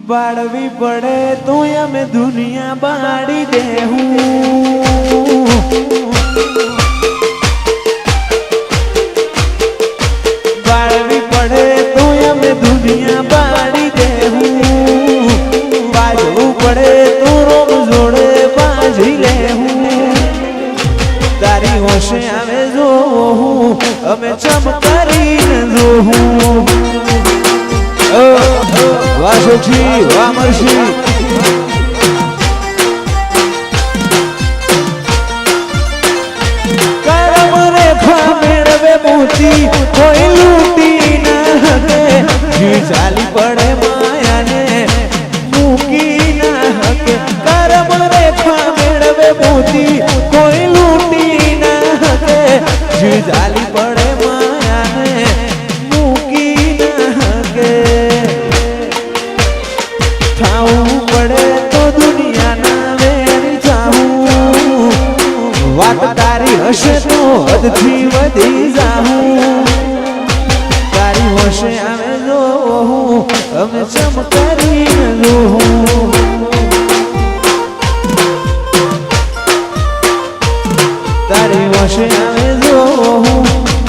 बाड़वी पड़े तो हमें दुनिया बाड़ी देहूं बाड़वी पड़े तो हमें दुनिया बाड़ी देहूं बाजू पड़े तो रोम जोड़े बाजी लेहूं तारी होशे आवे जो हमें चमकारी जो वासुक्षी वामर्षी करम रेखा मेळवे मोती कोई लूटी न हके जी चाली पड़े माया ने मूकी न हके करम रेखा मेळवे मोती कोई लूटी न हके जी चाली पड़े माया ने मूकी न हके पड़े तो दुनिया ना वेरी जाऊं वात तारी हशे तो हद थी वधी जाऊं तारी होशे आवे जो हमें चमकारी जो तारी होशे आवे जो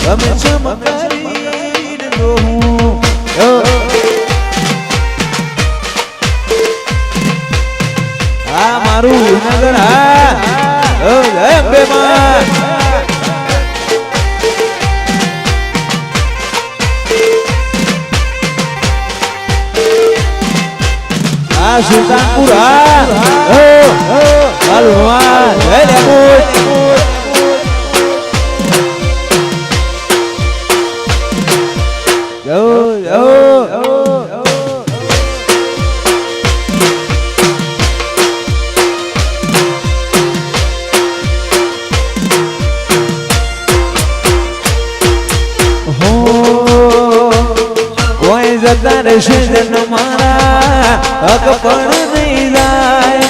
हमें चमकारी जो मारू नगर जय मां सुल्तानपुर हलवान जय जन मारा अकपण नहीं जाए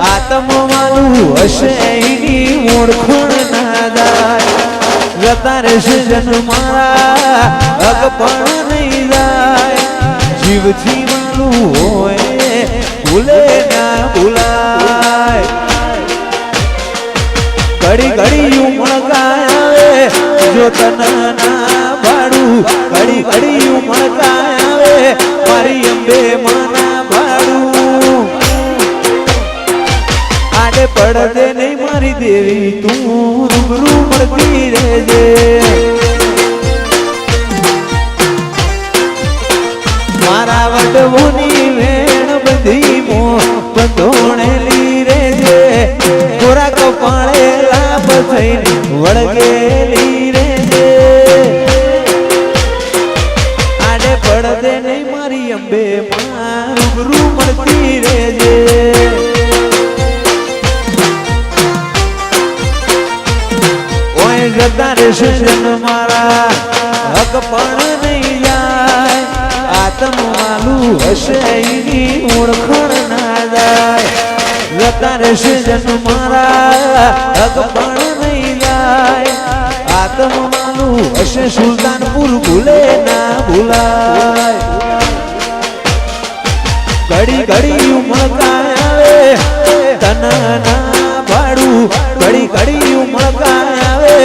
आत्म मालू हशे ओळखण ना जाए जता रहेशे जन मारा अकपण नहीं जाए जीव थी मालू होए भूले ना भूलाय घड़ी घड़ी उमळकावे जो तना ना भाड़ू घड़ी घड़ी उमळकावे मारी अंबे माना भाड़ू आडे पड़दे नहीं मारी देवी तू रूबरू मरती रहेजे मारा वडवोनी वेण बधी मो बंधोणेली रहेजे गोरा कपाळे लाभ थईने वळगेली रहेजे आडे पड़दे नहीं मारी अंबे मां रूबरू मरती रहेजे ओए जता रहेशे जन मारा हक पण नहीं जाए आत्म मालू हशे एनी ओळखण ना जाए जता रहेशे जन मारा हक पण नहीं जाए आत्म मालू हशे सुल्तानपुर भूले ना भूलाय घड़ी घड़ी उमळकावे तना ना भाड़ू घड़ी घड़ी उमळकावे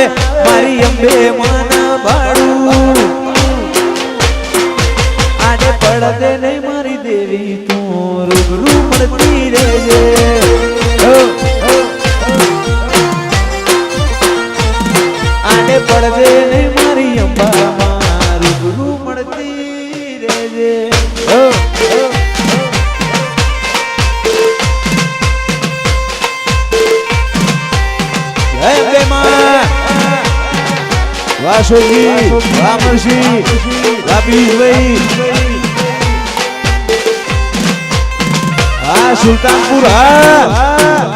मारी अंबे माना भाड़ू आडे पड़दे नहीं मारी देवी तू रूबरू मरती रहेजे आडे पड़दे नहीं मारी अंबा मां रूबरू मरती रहेजे जय मां वासुकी वामर्षी राबीज भाई सुल्तानपुर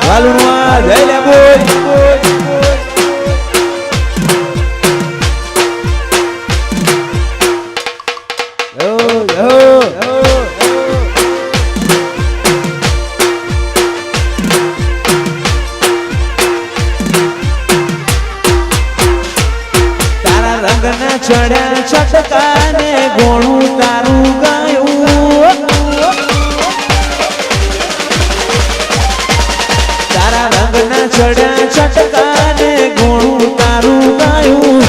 वालुआ जय बोल चढ़्या छटका ने गोणू तारू गायूं ચડ્યા ચટકાને ગોણું તારું ગાયું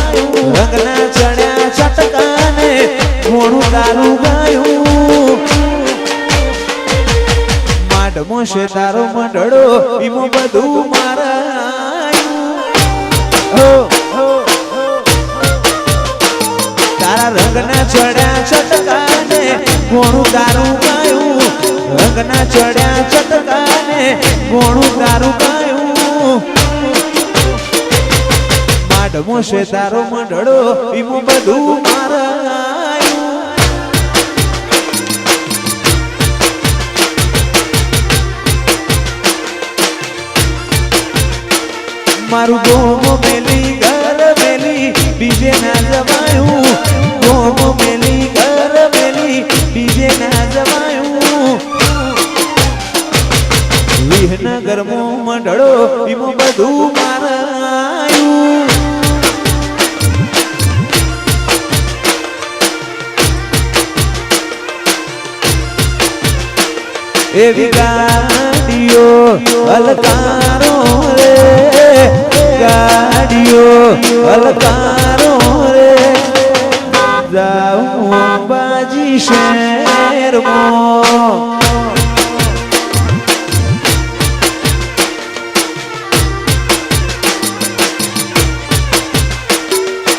રંગના ચડ્યા ચટકાને ગોણું તારું ગાયું માંડમો છે તારો મંડળો ઈમો બધું મારા તારા રંગના ચડ્યા ચટકાને ગોણું તારું ગાયું રંગના ચડ્યા ચટકાને ગોણું તારું ગાયું માંડમો છે તારો મંડળો ઈમો બધું મારા મારું ગોમો મેલી ઘર મેલી બીજે ના જવાયું ગોમો મેલી ઘર મેલી બીજે ના જવાયું વિહનગર મો મંડળો ઈમો બધું મારાયું એવી ગાડીઓ હલકારો રે ગાડીઓ હલકારો રે જાઉં અંબાજી શહેરમાં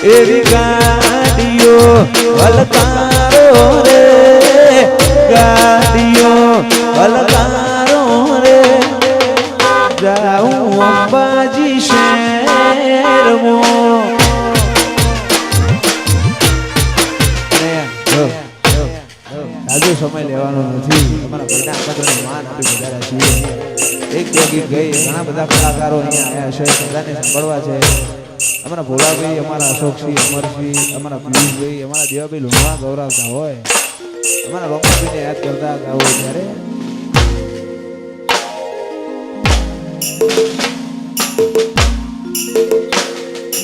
એવી ગાડીઓ હલકારો રે ગાડીઓ હલકારો રે જાઉં અંબાજી શહેરમાં આજુ સમય લેવાનો નથી અમારા બધા આમંત્રણને માન આપી વધાર્યા છીએ એક બે ગીત ગઈ ઘણા બધા કલાકારો અહીંયા આવ્યા છે બધાને સાંભળવા છે અમારા ભોલાભાઈ અમારા અશોકસિંહ અમરસિંહ અમારા પિયુષભાઈ અમારા દેવાભાઈ લોહા ગૌરવતા હોય અમારા રોમાભાઈને યાદ કરતા ગાવો ત્યારે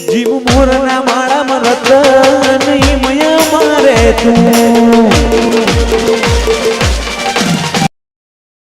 જીવ મોરના માળામાં રતન મયા મારે તું